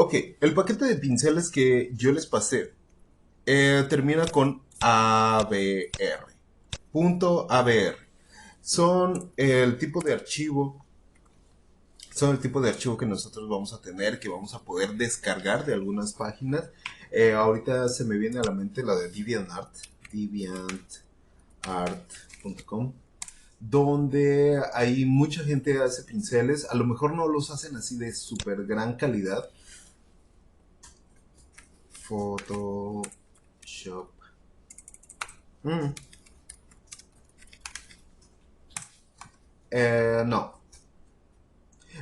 Ok, el paquete de pinceles que yo les pasé termina con ABR. Punto ABR. Son el tipo de archivo, son el tipo de archivo que nosotros vamos a tener, que vamos a poder descargar de algunas páginas. Ahorita se me viene a la mente la de DeviantArt, deviantart.com, donde hay mucha gente que hace pinceles. A lo mejor no los hacen así de súper gran calidad. Photoshop. Mm, no.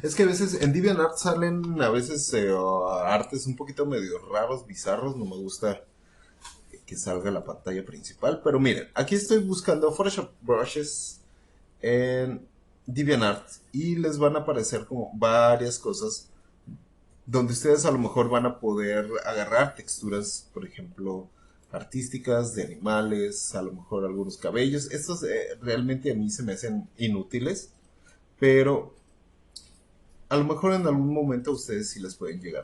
Es que a veces en DeviantArt salen a veces artes un poquito medio raros, bizarros. No me gusta que salga la pantalla principal. Pero miren, aquí estoy buscando Photoshop Brushes en DeviantArt y les van a aparecer como varias cosas donde ustedes a lo mejor van a poder agarrar texturas, por ejemplo, artísticas, de animales, a lo mejor algunos cabellos. Estos realmente a mí se me hacen inútiles, pero a lo mejor en algún momento a ustedes sí les pueden llegar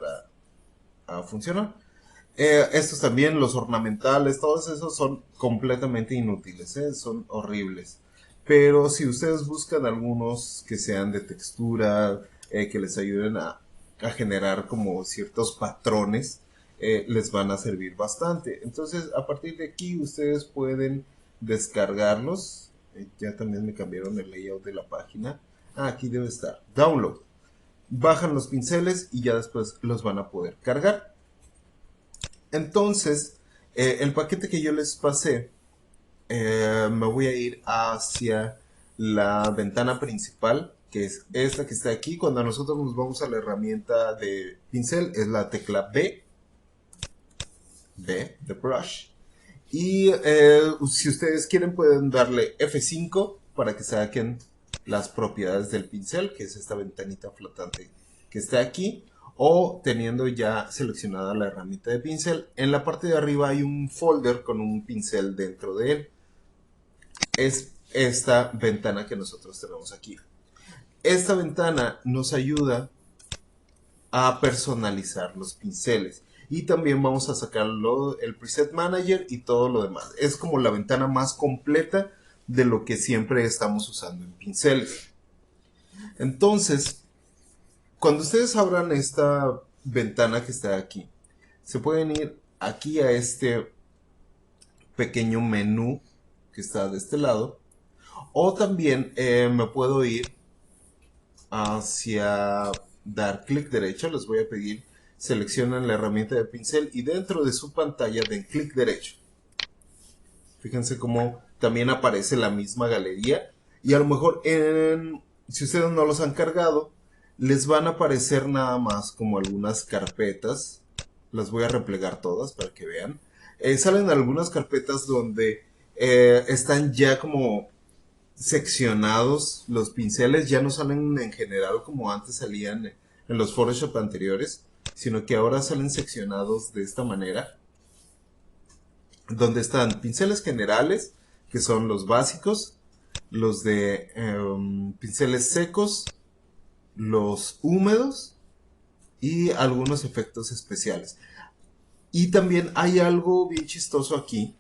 a funcionar. Estos también, los ornamentales, todos esos son completamente inútiles, son horribles. Pero si ustedes buscan algunos que sean de textura, que les ayuden a generar como ciertos patrones, les van a servir bastante. Entonces, a partir de aquí, ustedes pueden descargarlos. Ya también me cambiaron el layout de la página. Ah, aquí debe estar. Download. Bajan los pinceles y ya después los van a poder cargar. Entonces, el paquete que yo les pasé, me voy a ir hacia la ventana principal, que es esta que está aquí. Cuando nosotros nos vamos a la herramienta de pincel, es la tecla B, B de brush. Y si ustedes quieren, pueden darle F5 para que saquen las propiedades del pincel, que es esta ventanita flotante que está aquí. O teniendo ya seleccionada la herramienta de pincel, en la parte de arriba hay un folder con un pincel dentro de él. Es esta ventana que nosotros tenemos aquí. Esta ventana nos ayuda a personalizar los pinceles. Y también vamos a sacarlo el preset manager y todo lo demás. Es como la ventana más completa de lo que siempre estamos usando en pinceles. Entonces, cuando ustedes abran esta ventana que está aquí, se pueden ir aquí a este pequeño menú que está de este lado. O también me puedo ir hacia dar clic derecho. Les voy a pedir seleccionen la herramienta de pincel y dentro de su pantalla den clic derecho. Fíjense cómo también aparece la misma galería y a lo mejor si ustedes no los han cargado les van a aparecer nada más como algunas carpetas. Las voy a replegar todas para que vean. Salen algunas carpetas donde están ya como seccionados los pinceles, ya no salen en general como antes salían en los Photoshop anteriores, sino que ahora salen seccionados de esta manera, donde están pinceles generales, que son los básicos, los de pinceles secos, los húmedos y algunos efectos especiales. Y también hay algo bien chistoso aquí.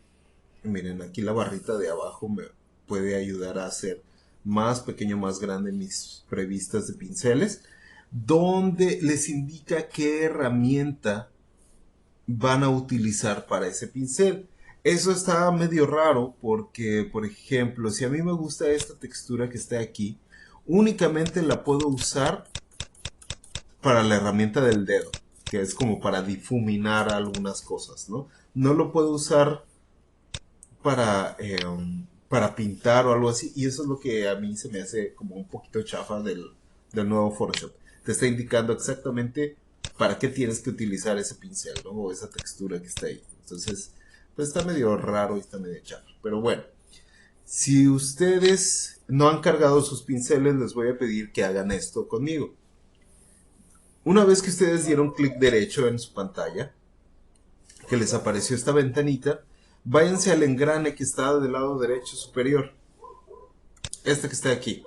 Miren, aquí la barrita de abajo me puede ayudar a hacer más pequeño, más grande mis previstas de pinceles, donde les indica qué herramienta van a utilizar para ese pincel. Eso está medio raro porque, por ejemplo, si a mí me gusta esta textura que está aquí, únicamente la puedo usar para la herramienta del dedo, que es como para difuminar algunas cosas, ¿no? No lo puedo usar para pintar o algo así. Y eso es lo que a mí se me hace como un poquito chafa del nuevo Photoshop. Te está indicando exactamente para qué tienes que utilizar ese pincel, ¿no? O esa textura que está ahí. Entonces, pues está medio raro y está medio chafa. Pero bueno, si ustedes no han cargado sus pinceles, les voy a pedir que hagan esto conmigo. Una vez que ustedes dieron clic derecho en su pantalla, que les apareció esta ventanita, váyanse al engrane que está del lado derecho superior. Este que está aquí.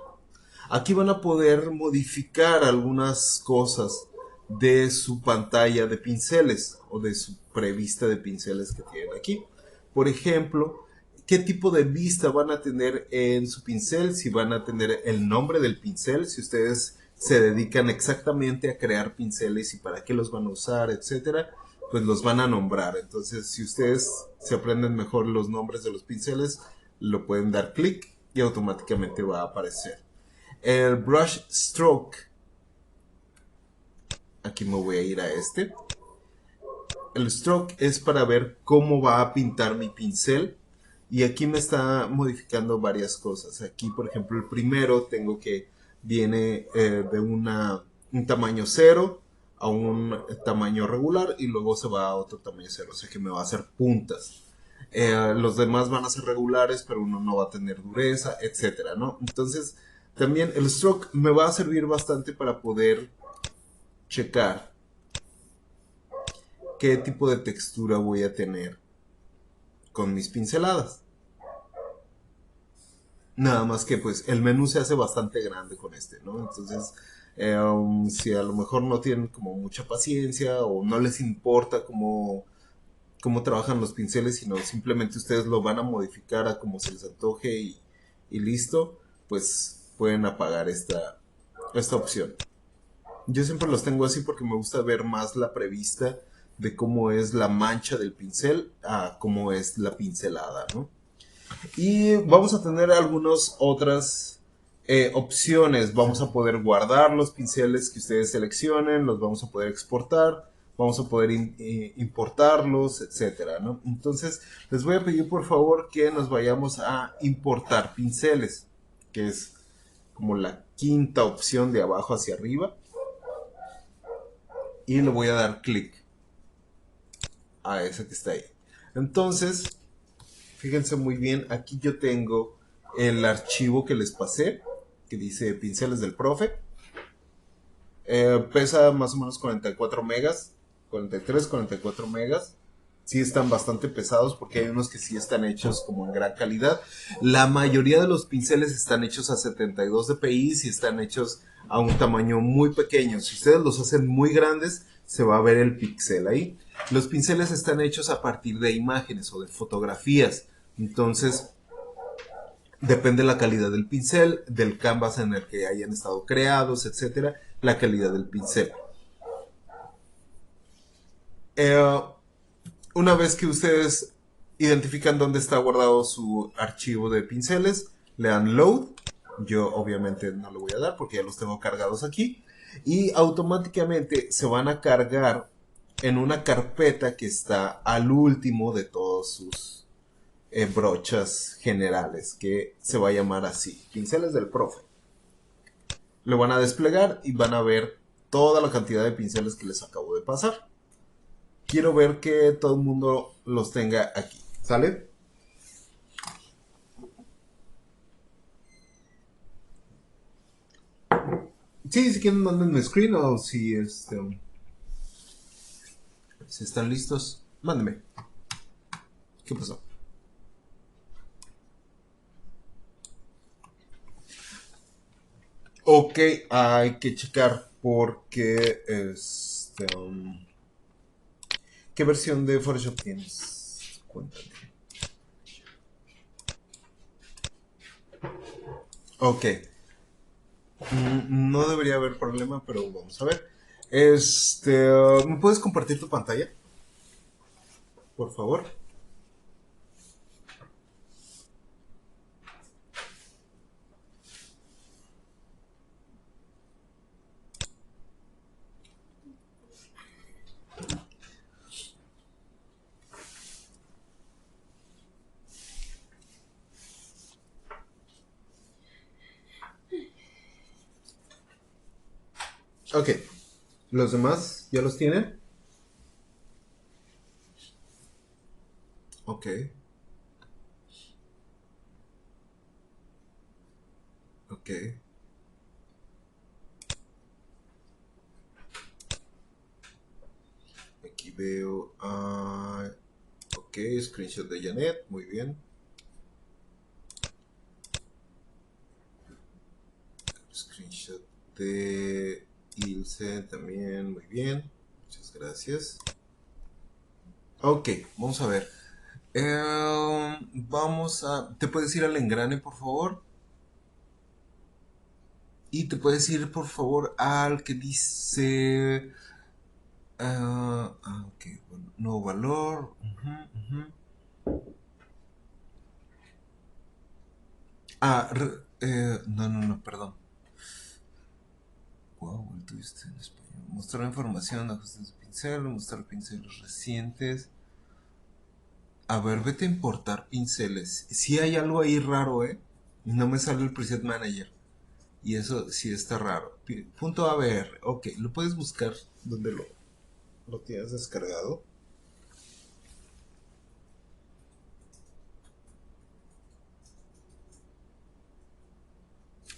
Aquí van a poder modificar algunas cosas de su pantalla de pinceles o de su prevista de pinceles que tienen aquí. Por ejemplo, qué tipo de vista van a tener en su pincel, si van a tener el nombre del pincel, si ustedes se dedican exactamente a crear pinceles y para qué los van a usar, etcétera, pues los van a nombrar. Entonces, si ustedes se aprenden mejor los nombres de los pinceles, lo pueden dar clic y automáticamente va a aparecer. El brush stroke, aquí me voy a ir a este. El stroke es para ver cómo va a pintar mi pincel. Y aquí me está modificando varias cosas. Aquí, por ejemplo, el primero tengo que viene de un tamaño cero a un tamaño regular y luego se va a otro tamaño cero. O sea que me va a hacer puntas. Los demás van a ser regulares, pero uno no va a tener dureza, etcétera, ¿no? Entonces, también el stroke me va a servir bastante para poder checar qué tipo de textura voy a tener con mis pinceladas. Nada más que pues el menú se hace bastante grande con este, ¿no? Entonces, si a lo mejor no tienen como mucha paciencia o no les importa cómo trabajan los pinceles, sino simplemente ustedes lo van a modificar a como se les antoje y listo, pues pueden apagar esta opción. Yo siempre los tengo así porque me gusta ver más la prevista de cómo es la mancha del pincel a cómo es la pincelada, ¿no? Y vamos a tener algunas otras opciones. Vamos a poder guardar los pinceles que ustedes seleccionen, los vamos a poder exportar, vamos a poder importarlos, etcétera, ¿no? Entonces, les voy a pedir por favor que nos vayamos a importar pinceles, que es como la quinta opción de abajo hacia arriba. Y le voy a dar clic a ese que está ahí. Entonces, fíjense muy bien, aquí yo tengo el archivo que les pasé, que dice pinceles del profe. Pesa más o menos 44 megas, 43, 44 megas. Sí están bastante pesados porque hay unos que sí están hechos como en gran calidad. La mayoría de los pinceles están hechos a 72 dpi y están hechos a un tamaño muy pequeño. Si ustedes los hacen muy grandes, se va a ver el píxel ahí. Los pinceles están hechos a partir de imágenes o de fotografías. Entonces, depende la calidad del pincel, del canvas en el que hayan estado creados, etcétera, la calidad del pincel. Eh, una vez que ustedes identifican dónde está guardado su archivo de pinceles, le dan load. Yo obviamente no lo voy a dar porque ya los tengo cargados aquí. Y automáticamente se van a cargar en una carpeta que está al último de todos sus brochas generales, que se va a llamar así, pinceles del profe. Lo van a desplegar y van a ver toda la cantidad de pinceles que les acabo de pasar. Quiero ver que todo el mundo los tenga aquí, ¿sale? Sí, si quieren mándenme screen o si están listos, mándenme. ¿Qué pasó? Ok, hay que checar porque ¿qué versión de Photoshop tienes? Cuéntame. Ok. No debería haber problema, pero vamos a ver. ¿Me puedes compartir tu pantalla? Por favor. Ok. ¿Los demás ya los tienen? Ok. Ok. Aquí veo. Ok, screenshot de Janet. Muy bien. Screenshot de Ilse también, muy bien. Muchas gracias. Ok, vamos a ver. Vamos a... ¿Te puedes ir al engrane, por favor? Y te puedes ir, por favor, al que dice... ok, bueno, nuevo valor. No, perdón. Wow, el tuviste en español. Mostrar información, ajustes de pincel, mostrar pinceles recientes. A ver, vete a importar pinceles. Si hay algo ahí raro, ¿eh? No me sale el preset manager. Y eso sí está raro. Punto ABR. Ok, lo puedes buscar donde lo tienes descargado.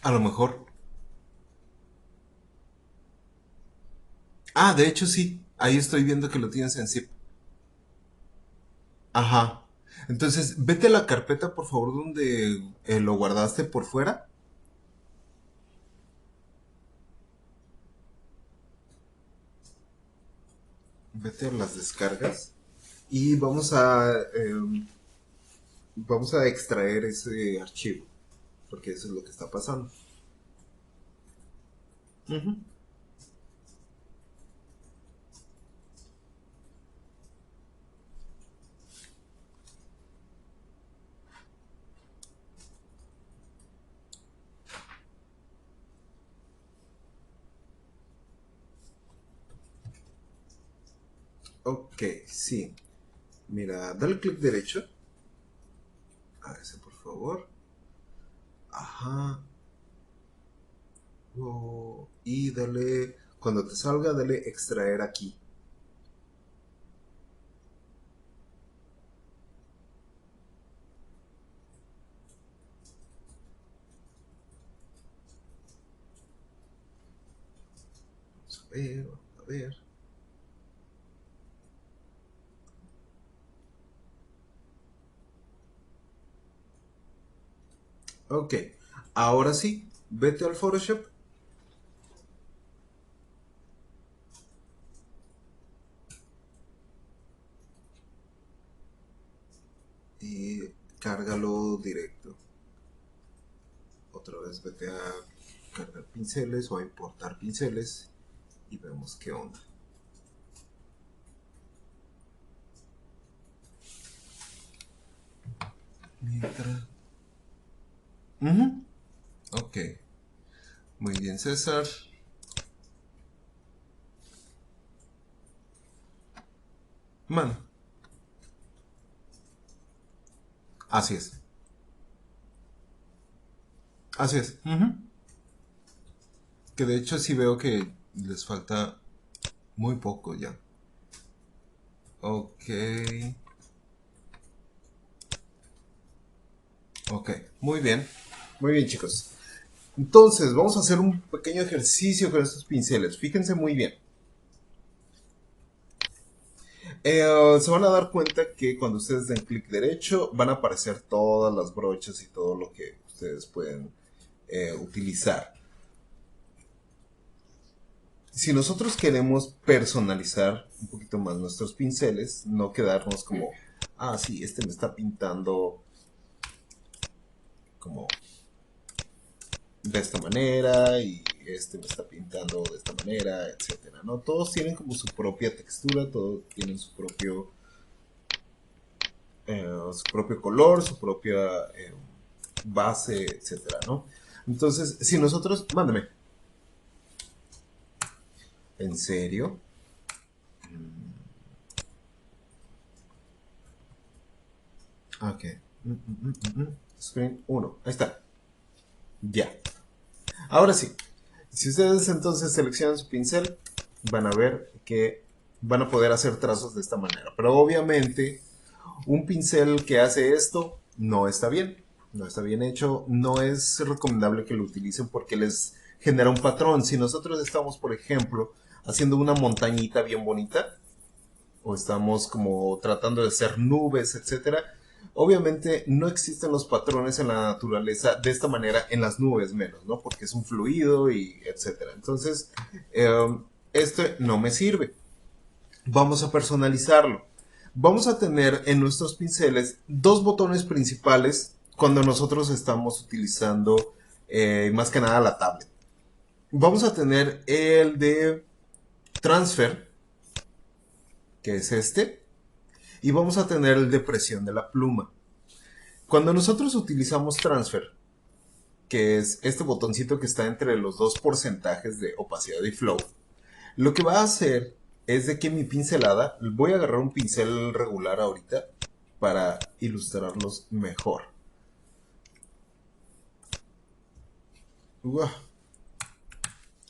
A lo mejor. Ah, de hecho sí. Ahí estoy viendo que lo tienes en zip. Ajá. Entonces, vete a la carpeta, por favor, donde lo guardaste por fuera. Vete a las descargas. Y vamos a extraer ese archivo. Porque eso es lo que está pasando. Ujú. Ok, sí. Mira, dale clic derecho. A ese, por favor. Ajá. Y dale, cuando te salga, dale extraer aquí. Vamos a ver, vamos a ver. Ok, ahora sí, vete al Photoshop. Y cárgalo directo. Otra vez vete a cargar pinceles o a importar pinceles y vemos qué onda. Mientras... Ok, muy bien, César. Mano, así es. Así es. Que de hecho sí veo que les falta muy poco ya. Ok. Ok, muy bien. Muy bien, chicos. Entonces, vamos a hacer un pequeño ejercicio con estos pinceles. Fíjense muy bien. Se van a dar cuenta que cuando ustedes den clic derecho van a aparecer todas las brochas y todo lo que ustedes pueden utilizar. Si nosotros queremos personalizar un poquito más nuestros pinceles, no quedarnos como, ah, sí, este me está pintando como de esta manera y este me está pintando de esta manera, etcétera, ¿no? Todos tienen como su propia textura, todos tienen su propio color, su propia base, etcétera, ¿no? Entonces, si nosotros, mándame, ¿en serio? Ok. Screen 1, ahí está. Ya. Ahora sí, si ustedes entonces seleccionan su pincel, van a ver que van a poder hacer trazos de esta manera. Pero obviamente, un pincel que hace esto no está bien. No está bien hecho. No es recomendable que lo utilicen porque les genera un patrón. Si nosotros estamos, por ejemplo, haciendo una montañita bien bonita, o estamos como tratando de hacer nubes, etcétera, Obviamente no existen los patrones en la naturaleza de esta manera, en las nubes menos, ¿no? Porque es un fluido y etcétera. Entonces, este no me sirve. Vamos a personalizarlo. Vamos a tener en nuestros pinceles dos botones principales cuando nosotros estamos utilizando más que nada la tablet. Vamos a tener el de transfer, que es este, y vamos a tener el de presión de la pluma. Cuando nosotros utilizamos transfer, que es este botoncito que está entre los dos porcentajes de opacidad y flow, lo que va a hacer es de que mi pincelada, voy a agarrar un pincel regular ahorita para ilustrarlos mejor.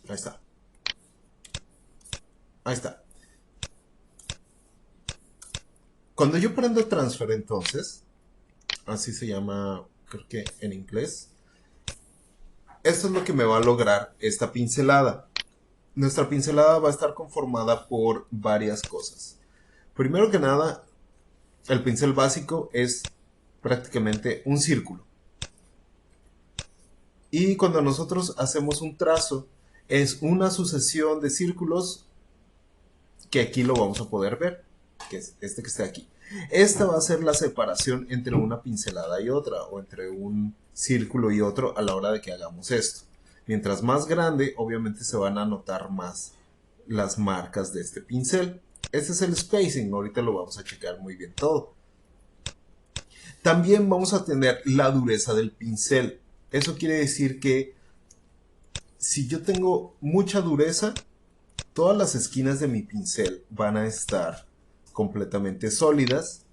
Ahí está. Ahí está. Cuando yo prendo transfer entonces, así se llama, creo que en inglés, esto es lo que me va a lograr esta pincelada. Nuestra pincelada va a estar conformada por varias cosas. Primero que nada, el pincel básico es prácticamente un círculo. Y cuando nosotros hacemos un trazo, es una sucesión de círculos que aquí lo vamos a poder ver, que es este que está aquí. Esta va a ser la separación entre una pincelada y otra, o entre un círculo y otro a la hora de que hagamos esto. Mientras más grande, obviamente se van a notar más las marcas de este pincel. Este es el spacing, ahorita lo vamos a checar muy bien todo. También vamos a tener la dureza del pincel. Eso quiere decir que si yo tengo mucha dureza, todas las esquinas de mi pincel van a estar completamente sólidas.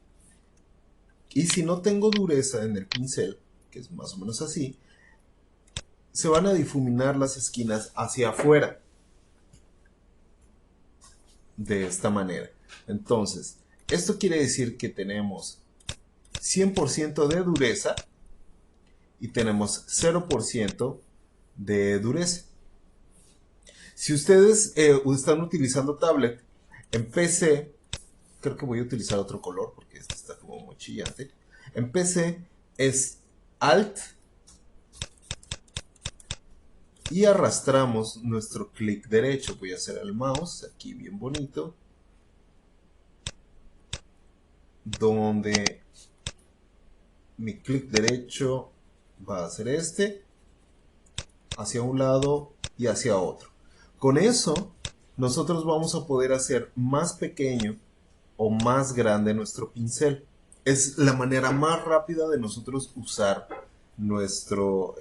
Y si no tengo dureza en el pincel, que es más o menos así, se van a difuminar las esquinas hacia afuera. De esta manera. Entonces, esto quiere decir que tenemos 100% de dureza y tenemos 0% de dureza. Si ustedes están utilizando tablet, en PC, creo que voy a utilizar otro color porque este está como muy chillante. En PC es Alt y arrastramos nuestro clic derecho. Voy a hacer el mouse aquí bien bonito, donde mi clic derecho va a ser este, hacia un lado y hacia otro. Con eso, nosotros vamos a poder hacer más pequeño o más grande nuestro pincel. Es la manera más rápida de nosotros usar nuestra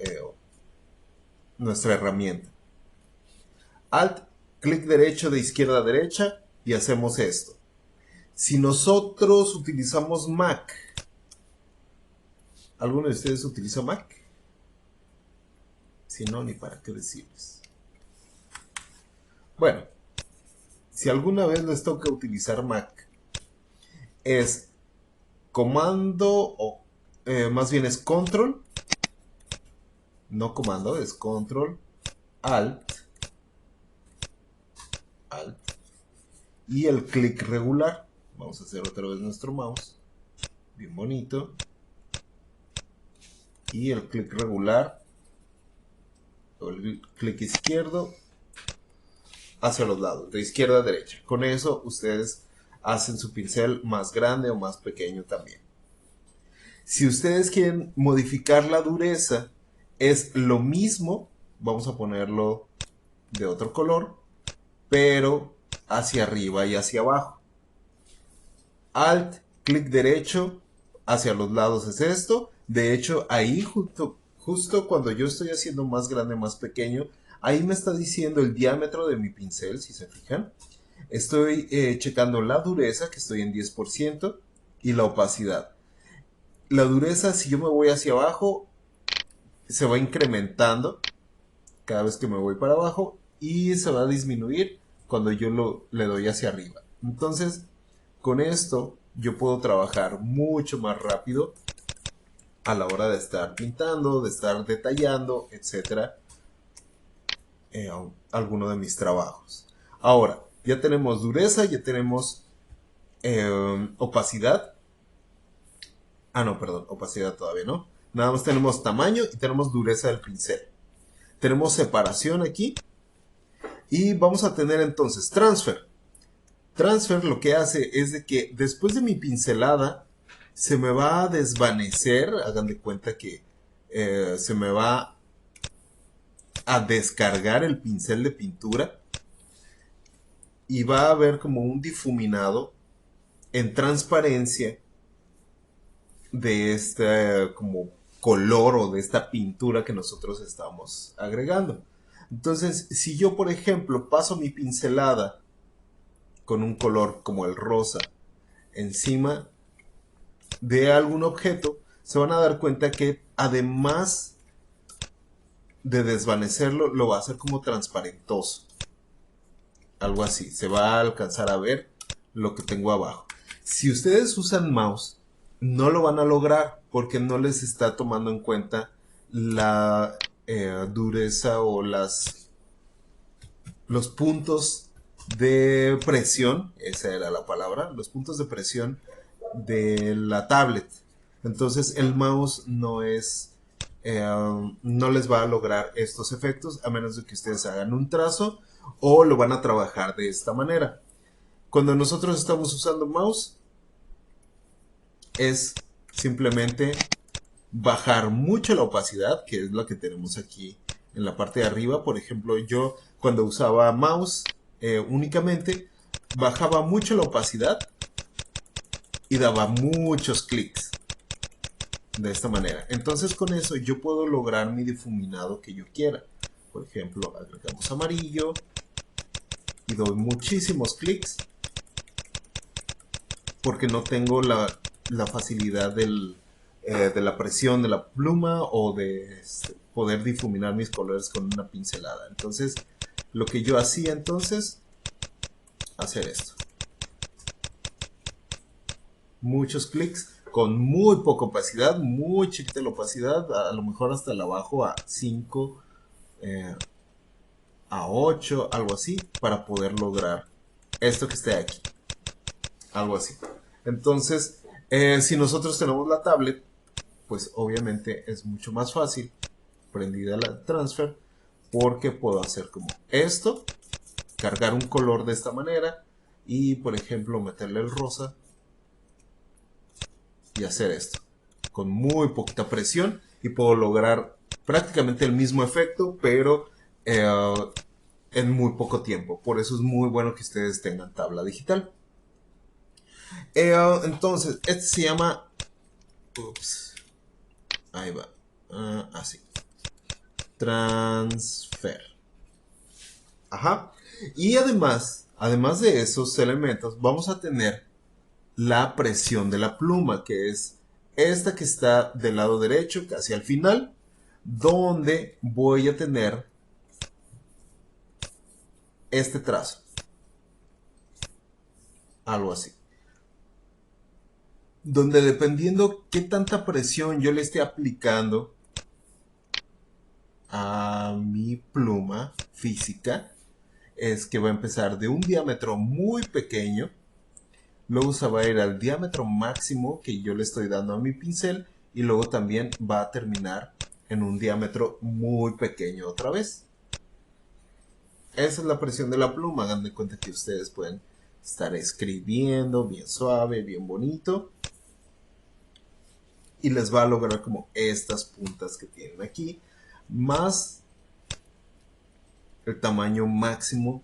herramienta. Alt, clic derecho de izquierda a derecha y hacemos esto. Si nosotros utilizamos Mac, ¿alguno de ustedes utiliza Mac? Si no, ni para qué decirles. Bueno, si alguna vez les toca utilizar Mac, es comando o más bien es control, no comando, es control, alt y el clic regular. Vamos a hacer otra vez nuestro mouse, bien bonito, y el clic regular o el clic izquierdo hacia los lados, de izquierda a derecha. Con eso ustedes hacen su pincel más grande o más pequeño también. Si ustedes quieren modificar la dureza, es lo mismo. Vamos a ponerlo de otro color, pero hacia arriba y hacia abajo. Alt, clic derecho, hacia los lados es esto. De hecho, ahí justo cuando yo estoy haciendo más grande, más pequeño, ahí me está diciendo el diámetro de mi pincel, si se fijan. Estoy checando la dureza, que estoy en 10%, y la opacidad. La dureza, si yo me voy hacia abajo, se va incrementando cada vez que me voy para abajo y se va a disminuir cuando yo le doy hacia arriba. Entonces, con esto yo puedo trabajar mucho más rápido a la hora de estar pintando, de estar detallando, etcétera, alguno de mis trabajos. Ahora, ya tenemos dureza, ya tenemos opacidad. Ah, no, perdón, opacidad todavía no. Nada más tenemos tamaño y tenemos dureza del pincel. Tenemos separación aquí. Y vamos a tener entonces transfer. Transfer lo que hace es de que después de mi pincelada se me va a desvanecer. Hagan de cuenta que se me va a descargar el pincel de pintura. Y va a haber como un difuminado en transparencia de este como color o de esta pintura que nosotros estamos agregando. Entonces, si yo, por ejemplo, paso mi pincelada con un color como el rosa encima de algún objeto, se van a dar cuenta que además de desvanecerlo, lo va a hacer como transparentoso. Algo así, se va a alcanzar a ver lo que tengo abajo. Si ustedes usan mouse, no lo van a lograr porque no les está tomando en cuenta la dureza o los puntos de presión, esa era la palabra, los puntos de presión de la tablet. Entonces el mouse no les va a lograr estos efectos a menos de que ustedes hagan un trazo o lo van a trabajar de esta manera. Cuando nosotros estamos usando mouse es simplemente bajar mucho la opacidad, que es lo que tenemos aquí en la parte de arriba. Por ejemplo, yo cuando usaba mouse únicamente bajaba mucho la opacidad y daba muchos clics de esta manera. Entonces con eso yo puedo lograr mi difuminado que yo quiera. Por ejemplo, agregamos amarillo y doy muchísimos clics porque no tengo la facilidad de la presión de la pluma o de poder difuminar mis colores con una pincelada. Entonces, lo que yo hacía entonces, hacer esto. Muchos clics con muy poca opacidad, muy chiquita la opacidad, a lo mejor hasta la bajo a 5, a 8, algo así, para poder lograr esto que esté aquí. Algo así. Entonces, si nosotros tenemos la tablet, pues obviamente es mucho más fácil, prendida la transfer, porque puedo hacer como esto, cargar un color de esta manera y por ejemplo meterle el rosa y hacer esto con muy poquita presión y puedo lograr prácticamente el mismo efecto pero en muy poco tiempo. Por eso es muy bueno que ustedes tengan tabla digital. Entonces este se llama ahí va, así, transfer. Ajá. Y además de esos elementos, vamos a tener la presión de la pluma, que es esta que está del lado derecho, casi al final, donde voy a tener este trazo. Algo así. Donde dependiendo qué tanta presión yo le esté aplicando a mi pluma física, es que va a empezar de un diámetro muy pequeño. Luego se va a ir al diámetro máximo que yo le estoy dando a mi pincel. Y luego también va a terminar en un diámetro muy pequeño otra vez. Esa es la presión de la pluma. Hagan de cuenta que ustedes pueden estar escribiendo bien suave, bien bonito. Y les va a lograr como estas puntas que tienen aquí. Más el tamaño máximo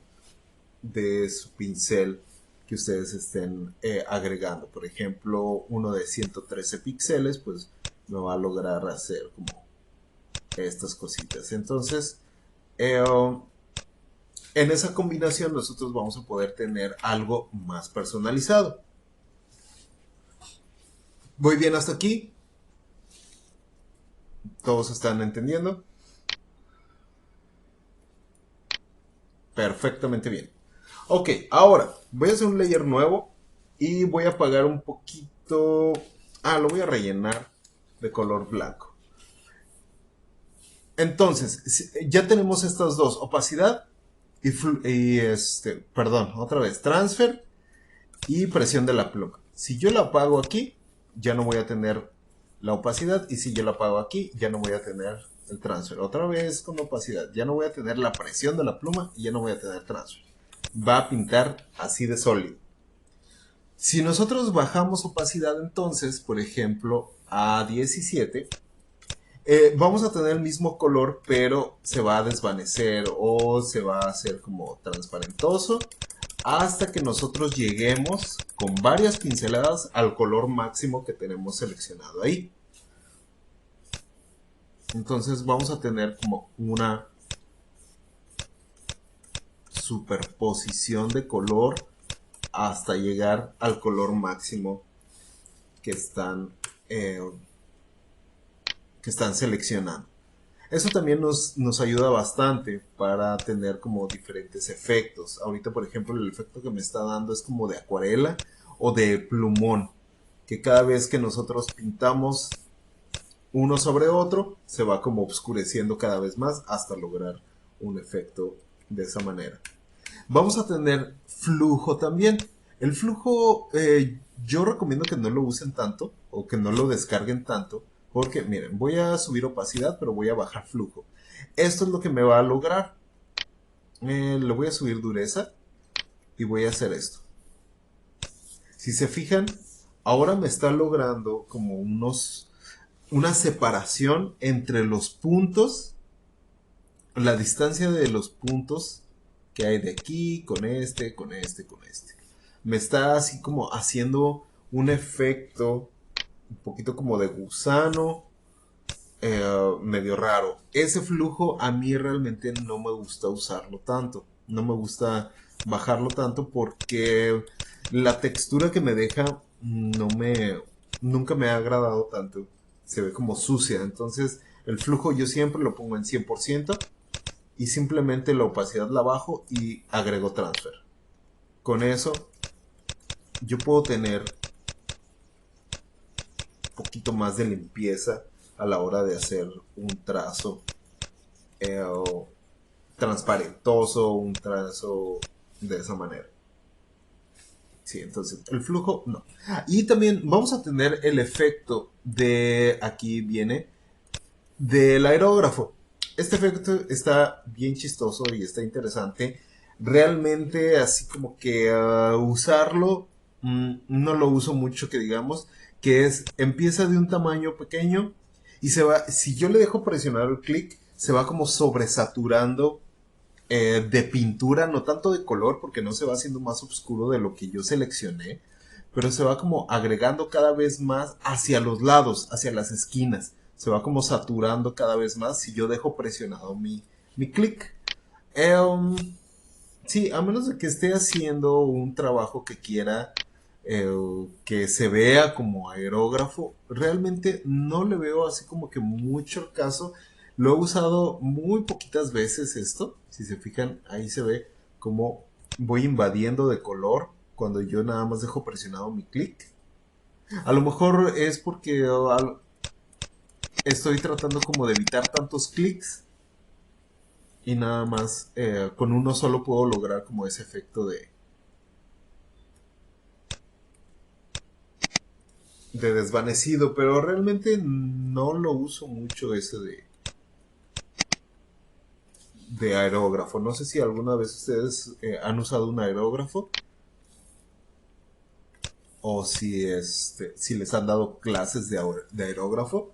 de su pincel que ustedes estén agregando. Por ejemplo, uno de 113 píxeles, pues me va a lograr hacer como estas cositas. Entonces, en esa combinación nosotros vamos a poder tener algo más personalizado. ¿Voy bien hasta aquí? ¿Todos están entendiendo? Perfectamente bien. Ok, ahora voy a hacer un layer nuevo y voy a apagar un poquito. Lo voy a rellenar de color blanco. Entonces, ya tenemos estas dos, opacidad perdón, otra vez, transfer y presión de la pluma. Si yo la apago aquí, ya no voy a tener la opacidad, y si yo la apago aquí, ya no voy a tener el transfer. Otra vez con opacidad, ya no voy a tener la presión de la pluma y ya no voy a tener transfer. Va a pintar así de sólido. Si nosotros bajamos opacidad entonces, por ejemplo, a 17, vamos a tener el mismo color, pero se va a desvanecer o se va a hacer como transparentoso hasta que nosotros lleguemos con varias pinceladas al color máximo que tenemos seleccionado ahí. Entonces vamos a tener como una superposición de color hasta llegar al color máximo que están seleccionando. Eso también nos ayuda bastante para tener como diferentes efectos. Ahorita, por ejemplo, el efecto que me está dando es como de acuarela o de plumón, que cada vez que nosotros pintamos uno sobre otro, se va como oscureciendo cada vez más hasta lograr un efecto de esa manera. Vamos a tener flujo también. El flujo yo recomiendo que no lo usen tanto o que no lo descarguen tanto, porque miren, voy a subir opacidad pero voy a bajar flujo. Esto es lo que me va a lograr. Le voy a subir dureza y voy a hacer esto. Si se fijan, ahora me está logrando como una separación entre los puntos, la distancia de los puntos que hay de aquí, con este, con este, con este. Me está así como haciendo un efecto un poquito como de gusano, medio raro. Ese flujo a mí realmente no me gusta usarlo tanto. No me gusta bajarlo tanto porque la textura que me deja nunca me ha agradado tanto. Se ve como sucia. Entonces el flujo yo siempre lo pongo en 100% y simplemente la opacidad la bajo y agrego transfer. Con eso yo puedo tener un poquito más de limpieza a la hora de hacer un trazo transparentoso, un trazo de esa manera. Sí, entonces el flujo no. Y también vamos a tener el efecto de, aquí viene, del aerógrafo. Este efecto está bien chistoso y está interesante. Realmente así como que usarlo, no lo uso mucho que digamos, que es, empieza de un tamaño pequeño y se va, si yo le dejo presionar el clic, se va como sobresaturando de pintura, no tanto de color, porque no se va haciendo más oscuro de lo que yo seleccioné, pero se va como agregando cada vez más hacia los lados, hacia las esquinas. Se va como saturando cada vez más si yo dejo presionado mi clic. Sí, a menos de que esté haciendo un trabajo que quiera que se vea como aerógrafo, realmente no le veo así como que mucho el caso. Lo he usado muy poquitas veces esto. Si se fijan, ahí se ve como voy invadiendo de color cuando yo nada más dejo presionado mi clic. A lo mejor es porque estoy tratando como de evitar tantos clics y nada más con uno solo puedo lograr como ese efecto de desvanecido, pero realmente no lo uso mucho ese de aerógrafo. No sé si alguna vez ustedes han usado un aerógrafo o si les han dado clases de aerógrafo.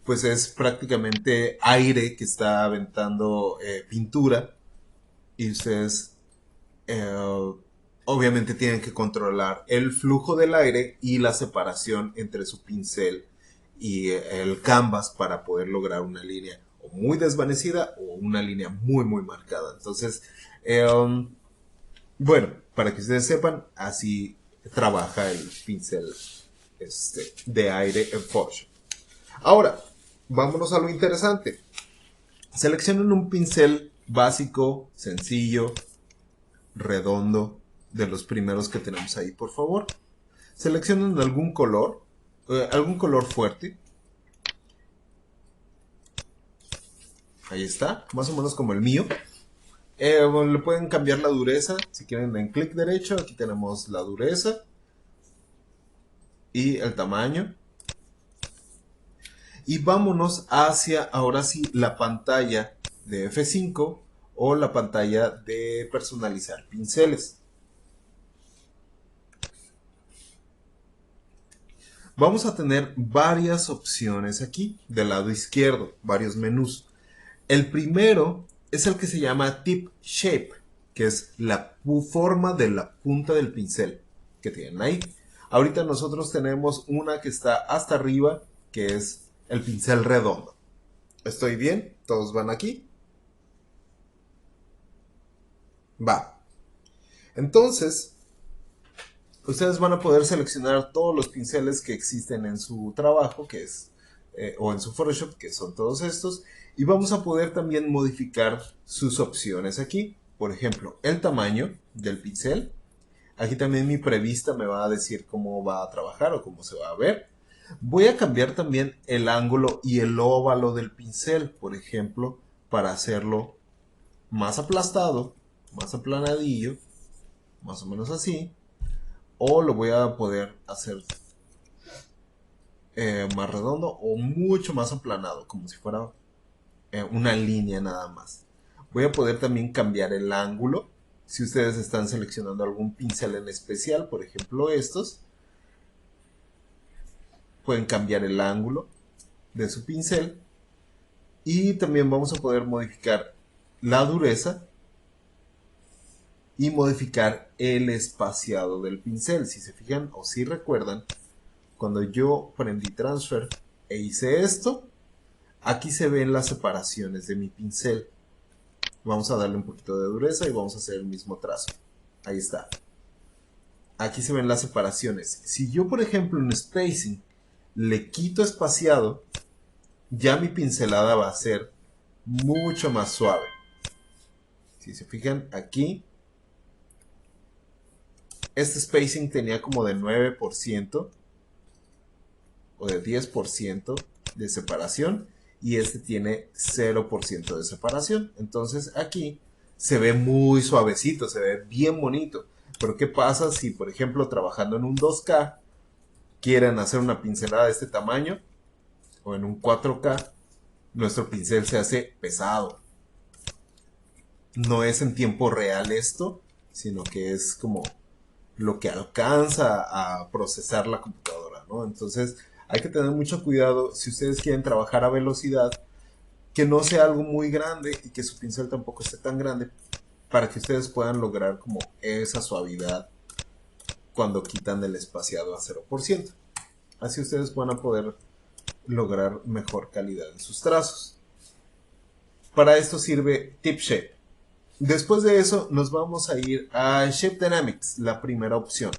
Pues es prácticamente aire que está aventando pintura y ustedes obviamente tienen que controlar el flujo del aire y la separación entre su pincel y el canvas para poder lograr una línea o muy desvanecida o una línea muy muy marcada. Entonces, bueno, para que ustedes sepan, así trabaja el pincel de aire en Photoshop. Ahora, vámonos a lo interesante. Seleccionen un pincel básico, sencillo, redondo, de los primeros que tenemos ahí, por favor. Seleccionen algún color fuerte. Ahí está, más o menos como el mío. Le pueden cambiar la dureza, si quieren en clic derecho, aquí tenemos la dureza y el tamaño. Y vámonos hacia, ahora sí, la pantalla de F5 o la pantalla de personalizar pinceles. Vamos a tener varias opciones aquí del lado izquierdo, varios menús. El primero es el que se llama Tip Shape, que es la forma de la punta del pincel que tienen ahí. Ahorita nosotros tenemos una que está hasta arriba, que es el pincel redondo. ¿Estoy bien? ¿Todos van aquí? Va. Entonces, ustedes van a poder seleccionar todos los pinceles que existen en su trabajo, que es, o en su Photoshop, que son todos estos, y vamos a poder también modificar sus opciones aquí. Por ejemplo, el tamaño del pincel. Aquí también mi prevista me va a decir cómo va a trabajar o cómo se va a ver. Voy a cambiar también el ángulo y el óvalo del pincel, por ejemplo, para hacerlo más aplastado, más aplanadillo, más o menos así. O lo voy a poder hacer más redondo o mucho más aplanado, como si fuera una línea nada más. Voy a poder también cambiar el ángulo. Si ustedes están seleccionando algún pincel en especial, por ejemplo estos, pueden cambiar el ángulo de su pincel. Y también vamos a poder modificar la dureza y modificar el espaciado del pincel. Si se fijan o si recuerdan, cuando yo prendí transfer e hice esto, aquí se ven las separaciones de mi pincel. Vamos a darle un poquito de dureza y vamos a hacer el mismo trazo. Ahí está. Aquí se ven las separaciones. Si yo, por ejemplo, en spacing le quito espaciado, ya mi pincelada va a ser mucho más suave. Si se fijan aquí, este spacing tenía como de 9% o de 10% de separación y este tiene 0% de separación. Entonces aquí se ve muy suavecito, se ve bien bonito. Pero ¿qué pasa si, por ejemplo, trabajando en un 2K, quieren hacer una pincelada de este tamaño o en un 4K, nuestro pincel se hace pesado? No es en tiempo real esto, sino que es como lo que alcanza a procesar la computadora, ¿no? Entonces hay que tener mucho cuidado si ustedes quieren trabajar a velocidad, que no sea algo muy grande y que su pincel tampoco esté tan grande para que ustedes puedan lograr como esa suavidad cuando quitan el espaciado a 0%. Así ustedes van a poder lograr mejor calidad en sus trazos. Para esto sirve Tip Shape. Después de eso nos vamos a ir a Shape Dynamics, la primera opción.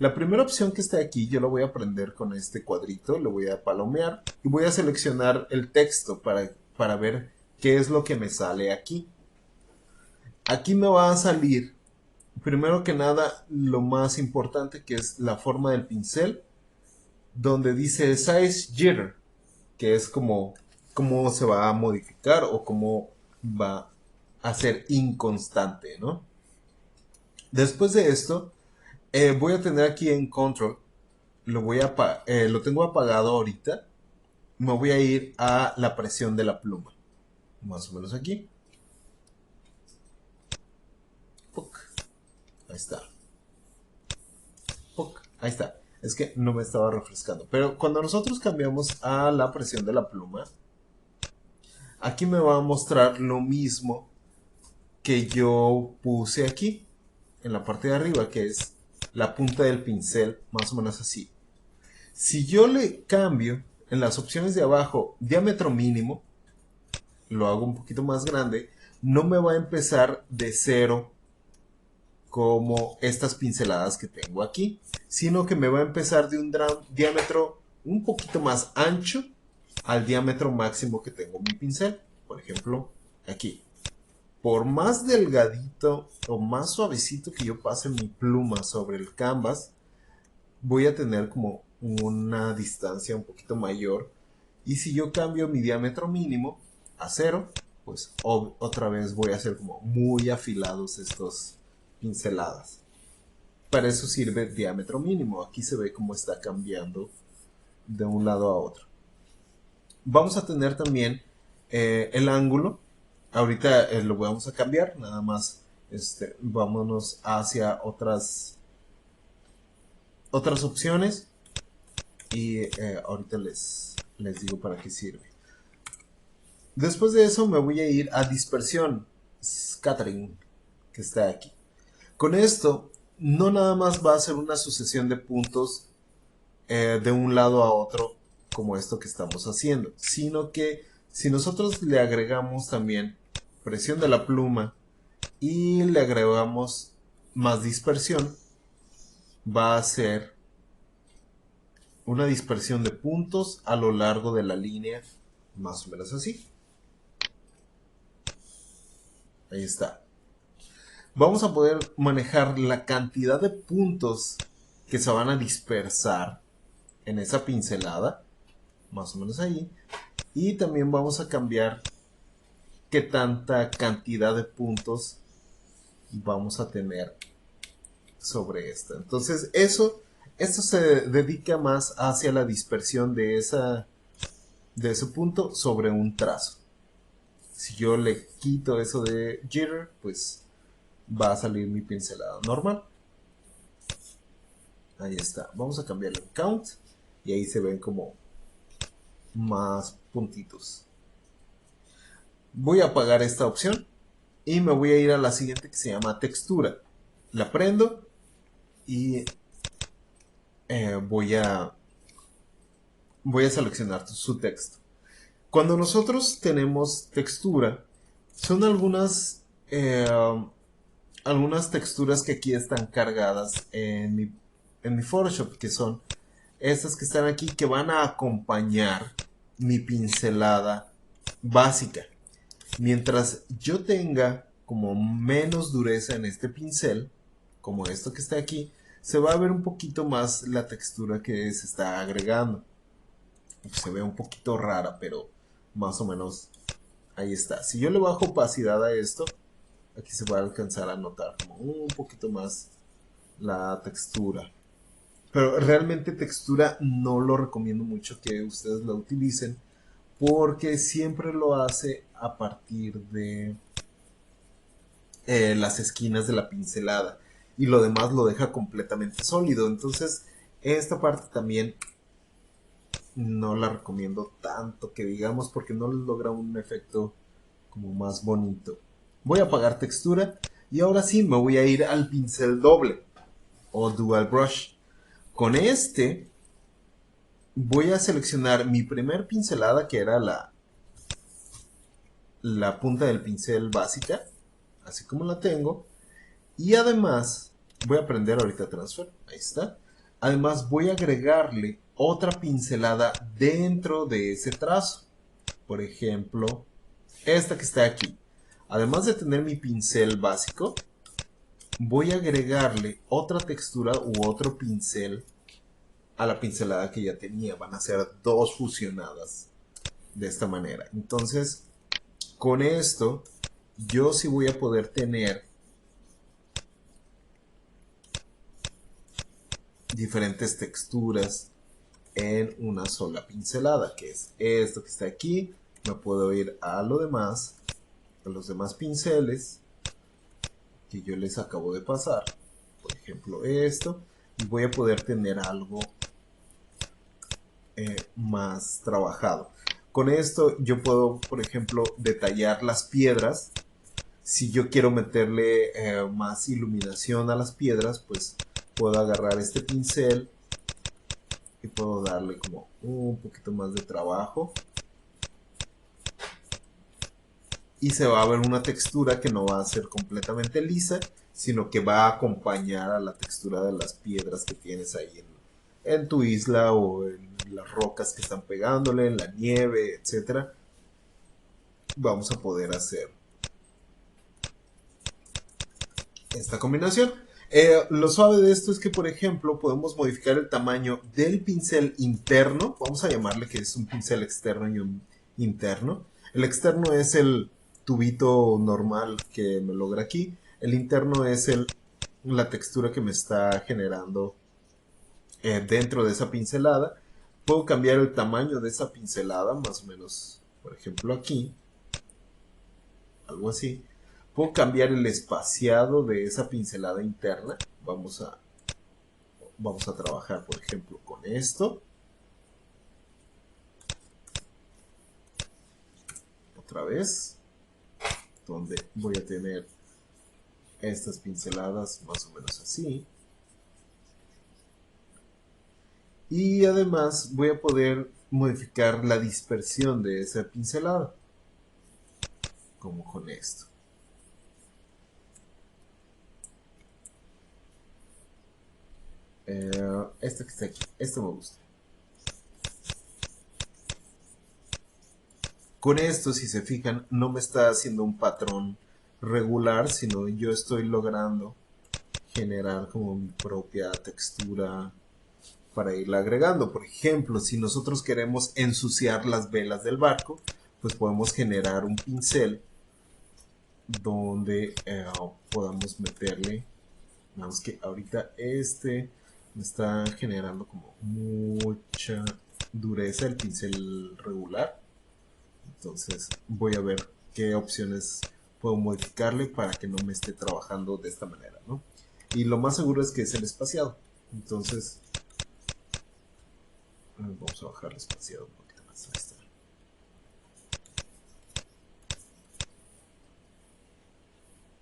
La primera opción que está aquí yo lo voy a prender con este cuadrito, lo voy a palomear y voy a seleccionar el texto para ver qué es lo que me sale aquí. Aquí me va a salir, primero que nada, lo más importante que es la forma del pincel, donde dice Size Jitter, que es como cómo se va a modificar o cómo va a ser inconstante, ¿no? Después de esto, voy a tener aquí en Control, lo tengo apagado ahorita, me voy a ir a la presión de la pluma, más o menos aquí. Puc. Ahí está. Puc. Ahí está. Es que no me estaba refrescando. Pero cuando nosotros cambiamos a la presión de la pluma, aquí me va a mostrar lo mismo que yo puse aquí, en la parte de arriba, que es la punta del pincel, más o menos así. Si yo le cambio en las opciones de abajo diámetro mínimo, lo hago un poquito más grande, no me va a empezar de cero como estas pinceladas que tengo aquí, sino que me va a empezar de un diámetro un poquito más ancho al diámetro máximo que tengo mi pincel. Por ejemplo, aquí. Por más delgadito o más suavecito que yo pase mi pluma sobre el canvas, voy a tener como una distancia un poquito mayor. Y si yo cambio mi diámetro mínimo a 0, pues otra vez voy a hacer como muy afilados estos pinceladas. Para eso sirve diámetro mínimo. Aquí se ve cómo está cambiando de un lado a otro. vamos a tener también el ángulo. Ahorita lo vamos a cambiar, nada más vámonos hacia otras opciones y ahorita les digo para qué sirve. Después de eso me voy a ir a dispersión, scattering, que está aquí. Con esto, no nada más va a ser una sucesión de puntos de un lado a otro como esto que estamos haciendo, sino que si nosotros le agregamos también presión de la pluma y le agregamos más dispersión, va a ser una dispersión de puntos a lo largo de la línea, más o menos así. Ahí está. Vamos a poder manejar la cantidad de puntos que se van a dispersar en esa pincelada, más o menos ahí. Y también vamos a cambiar qué tanta cantidad de puntos vamos a tener sobre esta. Entonces esto se dedica más hacia la dispersión de ese punto sobre un trazo. Si yo le quito eso de jitter, pues va a salir mi pincelada normal. Ahí está. Vamos a cambiarle en count y ahí se ven como más puntitos. Voy a apagar esta opción y me voy a ir a la siguiente que se llama textura. La prendo y voy a seleccionar su texto. Cuando nosotros tenemos textura, son algunas texturas que aquí están cargadas en mi Photoshop, que son estas que están aquí, que van a acompañar mi pincelada básica. Mientras yo tenga como menos dureza en este pincel, como esto que está aquí, se va a ver un poquito más la textura que se está agregando. Se ve un poquito rara, pero más o menos ahí está. Si yo le bajo opacidad a esto, aquí se va a alcanzar a notar como un poquito más la textura. Pero realmente textura no lo recomiendo mucho que ustedes la utilicen, porque siempre lo hace a partir de las esquinas de la pincelada y lo demás lo deja completamente sólido. Entonces esta parte también no la recomiendo tanto, que digamos, porque no logra un efecto como más bonito. Voy a apagar textura y ahora sí me voy a ir al pincel doble o dual brush. Con este voy a seleccionar mi primer pincelada, que era la punta del pincel básica, así como la tengo. Y además voy a prender ahorita transfer, ahí está. Además voy a agregarle otra pincelada dentro de ese trazo. Por ejemplo, esta que está aquí. Además de tener mi pincel básico, voy a agregarle otra textura u otro pincel a la pincelada que ya tenía. Van a ser dos fusionadas de esta manera. Entonces, con esto, yo sí voy a poder tener diferentes texturas en una sola pincelada, que es esto que está aquí. Me puedo ir a lo demás, a los demás pinceles que yo les acabo de pasar, por ejemplo esto, y voy a poder tener algo más trabajado. Con esto yo puedo, por ejemplo, detallar las piedras. Si yo quiero meterle más iluminación a las piedras, pues puedo agarrar este pincel y puedo darle como un poquito más de trabajo. Y se va a ver una textura que no va a ser completamente lisa, sino que va a acompañar a la textura de las piedras que tienes ahí en tu isla o en las rocas que están pegándole, en la nieve, etc. Vamos a poder hacer esta combinación. Lo suave de esto es que, por ejemplo, podemos modificar el tamaño del pincel interno. Vamos a llamarle que es un pincel externo y un interno. El externo es el tubito normal que me logra aquí. El interno es la textura que me está generando dentro de esa pincelada. Puedo cambiar el tamaño de esa pincelada, más o menos, por ejemplo aquí, algo así. Puedo cambiar el espaciado de esa pincelada interna. Vamos a trabajar, por ejemplo, con esto. Otra vez, donde voy a tener estas pinceladas más o menos así. Y además voy a poder modificar la dispersión de esa pincelada, como con esto. Este que está aquí, este me gusta. Con esto, si se fijan, no me está haciendo un patrón regular, sino yo estoy logrando generar como mi propia textura para irla agregando. Por ejemplo, si nosotros queremos ensuciar las velas del barco, pues podemos generar un pincel donde podamos meterle. Vamos que ahorita este me está generando como mucha dureza el pincel regular. Entonces voy a ver qué opciones puedo modificarle para que no me esté trabajando de esta manera, ¿no? Y lo más seguro es que es el espaciado. Entonces vamos a bajar el espaciado un poquito más. Ahí está.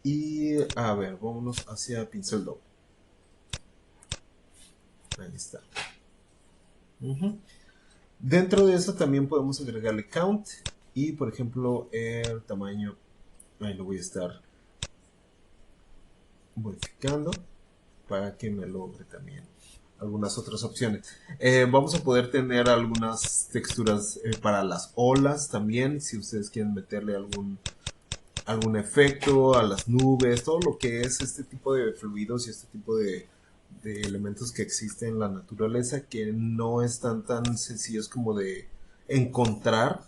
Y a ver, vámonos hacia pincel doble. Ahí está. Dentro de eso también podemos agregarle count y por ejemplo el tamaño, ahí lo voy a estar modificando para que me logre también algunas otras opciones. Vamos a poder tener algunas texturas para las olas también, si ustedes quieren meterle algún efecto a las nubes, todo lo que es este tipo de fluidos y este tipo de elementos que existen en la naturaleza que no están tan sencillos como de encontrar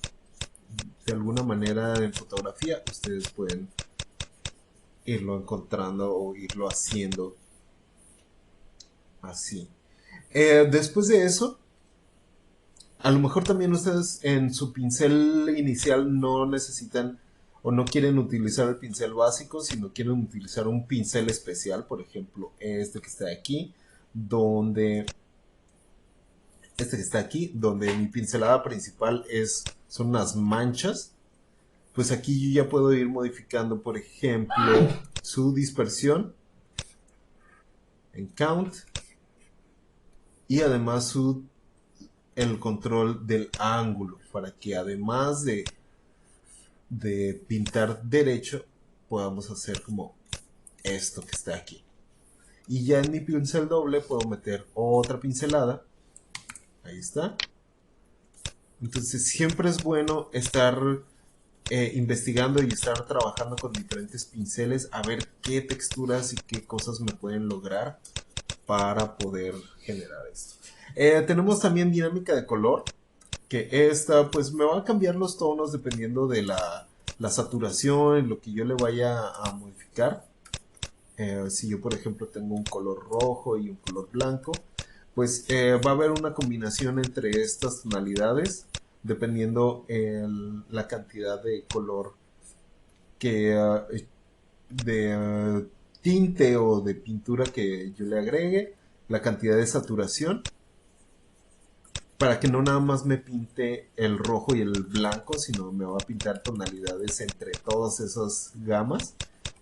de alguna manera en fotografía. Ustedes pueden irlo encontrando o irlo haciendo así. Después de eso, a lo mejor también ustedes en su pincel inicial no necesitan o no quieren utilizar el pincel básico, sino quieren utilizar un pincel especial, por ejemplo, este que está aquí, donde mi pincelada principal son unas manchas. Pues aquí yo ya puedo ir modificando, por ejemplo, su dispersión en count y además el control del ángulo para que además de pintar derecho podamos hacer como esto que está aquí. Y ya en mi pincel doble puedo meter otra pincelada. Ahí está. Entonces siempre es bueno estar investigando y estar trabajando con diferentes pinceles a ver qué texturas y qué cosas me pueden lograr para poder generar esto. Tenemos también dinámica de color, que esta pues me va a cambiar los tonos dependiendo de la saturación, lo que yo le vaya a modificar. Si yo por ejemplo tengo un color rojo y un color blanco, pues va a haber una combinación entre estas tonalidades dependiendo la cantidad de color que de tinte o de pintura que yo le agregue, la cantidad de saturación, para que no nada más me pinte el rojo y el blanco, sino me va a pintar tonalidades entre todas esas gamas.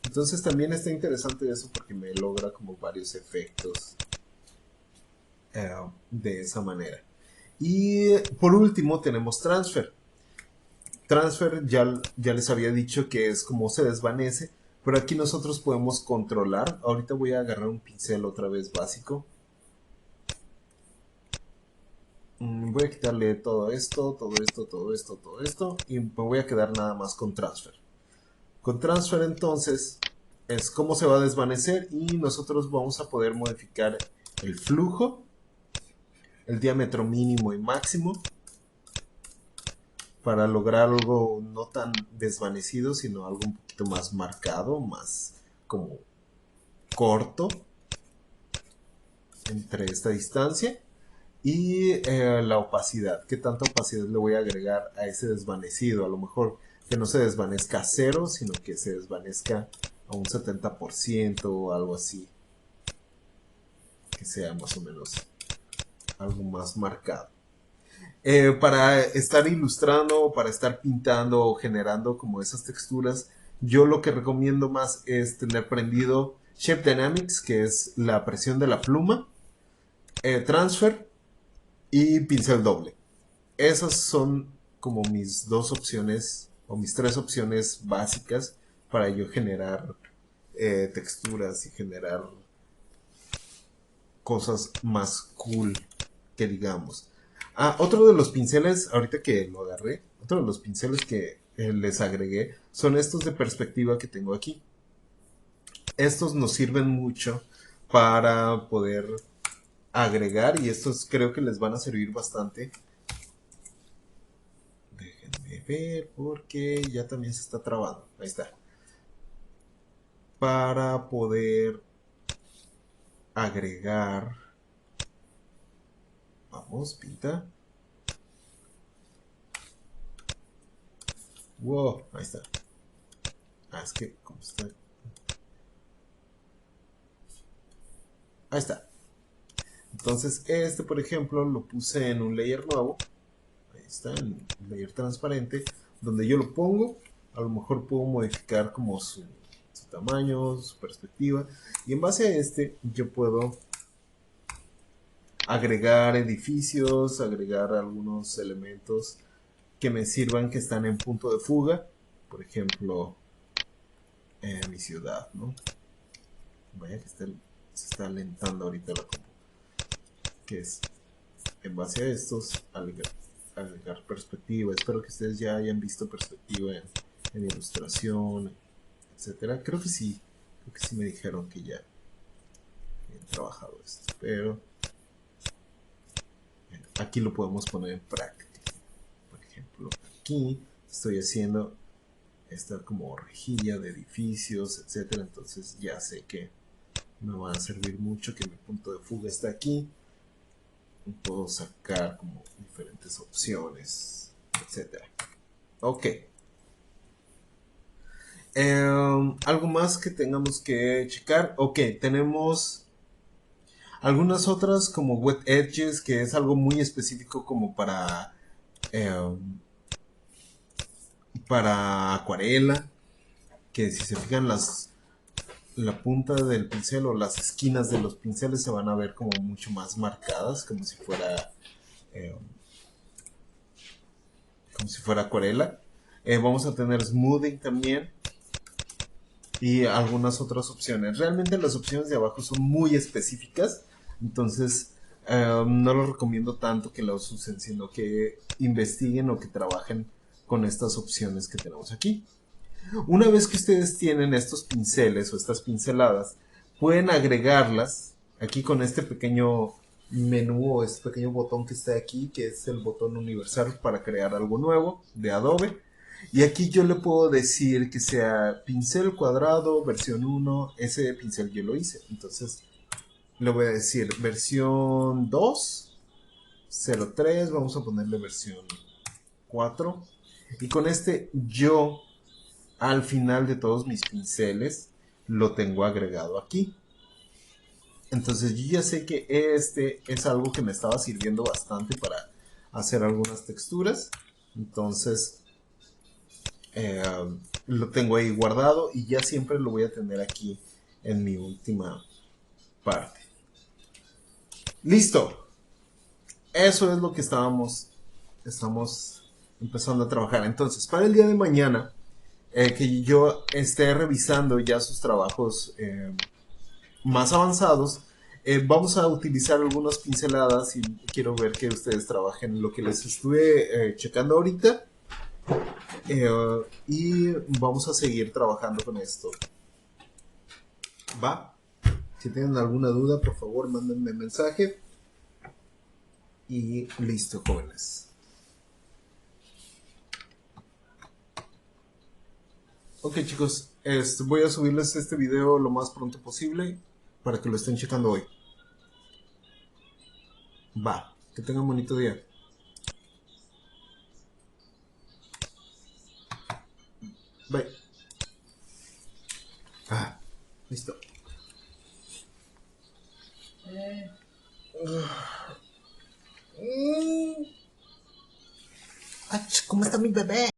Entonces también está interesante eso porque me logra como varios efectos de esa manera. Y por último tenemos transfer. Transfer ya les había dicho que es como se desvanece, pero aquí nosotros podemos controlar. Ahorita voy a agarrar un pincel otra vez básico. Voy a quitarle todo esto, todo esto, todo esto, todo esto y me voy a quedar nada más con transfer. Con transfer entonces es cómo se va a desvanecer y nosotros vamos a poder modificar el flujo, el diámetro mínimo y máximo para lograr algo no tan desvanecido, sino algo un poquito más marcado, más como corto entre esta distancia. Y la opacidad, qué tanta opacidad le voy a agregar a ese desvanecido. A lo mejor que no se desvanezca a cero, sino que se desvanezca a un 70% o algo así. Que sea más o menos algo más marcado. Para estar ilustrando, para estar pintando o generando como esas texturas, yo lo que recomiendo más es tener prendido Shape Dynamics, que es la presión de la pluma, Transfer y pincel doble. Esas son como mis dos opciones o mis tres opciones básicas para yo generar texturas y generar cosas más cool que digamos. Ah, otro de los pinceles, ahorita que lo agarré, otro de los pinceles que les agregué son estos de perspectiva que tengo aquí. Estos nos sirven mucho para poder agregar y estos creo que les van a servir bastante. Déjenme ver porque ya también se está trabando. Ahí está. Para poder agregar. Vamos, pinta. Wow, ahí está. Ah, es que, ¿cómo está? Ahí está. Entonces, este, por ejemplo, lo puse en un layer nuevo. Ahí está, en un layer transparente. Donde yo lo pongo. A lo mejor puedo modificar como su tamaño, su perspectiva. Y en base a este, yo puedo agregar edificios, agregar algunos elementos que me sirvan que están en punto de fuga. Por ejemplo, en mi ciudad, ¿no? Vaya que se está alentando ahorita la compu. Que es, en base a estos, agregar perspectiva. Espero que ustedes ya hayan visto perspectiva en ilustración, etcétera. Creo que sí me dijeron que ya han trabajado esto. Pero aquí lo podemos poner en práctica. Por ejemplo, aquí estoy haciendo esta como rejilla de edificios, etcétera. Entonces ya sé que me va a servir mucho que mi punto de fuga está aquí. Puedo sacar como diferentes opciones, etcétera. Ok. Algo más que tengamos que checar. Ok, tenemos algunas otras como wet edges, que es algo muy específico como para acuarela. Que si se fijan la punta del pincel o las esquinas de los pinceles se van a ver como mucho más marcadas, eh, como si fuera acuarela. Vamos a tener smoothing también y algunas otras opciones. Realmente las opciones de abajo son muy específicas, entonces no los recomiendo tanto que los usen, sino que investiguen o que trabajen con estas opciones que tenemos aquí. Una vez que ustedes tienen estos pinceles o estas pinceladas, pueden agregarlas aquí con este pequeño menú o este pequeño botón que está aquí, que es el botón universal para crear algo nuevo de Adobe. Y aquí yo le puedo decir que sea pincel cuadrado, versión 1, ese pincel yo lo hice. Entonces le voy a decir versión 2, 03, vamos a ponerle versión 4. Y con este yo al final de todos mis pinceles lo tengo agregado aquí. Entonces yo ya sé que este es algo que me estaba sirviendo bastante para hacer algunas texturas. Entonces eh, lo tengo ahí guardado y ya siempre lo voy a tener aquí en mi última parte. Listo. Eso es lo que estamos empezando a trabajar. Entonces, para el día de mañana, que yo esté revisando ya sus trabajos más avanzados, vamos a utilizar algunas pinceladas y quiero ver que ustedes trabajen lo que les estuve checando ahorita. Y vamos a seguir trabajando con esto. ¿Va? Si tienen alguna duda, por favor, mándenme mensaje. Y listo, jóvenes. Ok, chicos, voy a subirles este video lo más pronto posible para que lo estén checando hoy. Va. Que tengan bonito día. Bye. Ah, listo. ¿Cómo está mi bebé?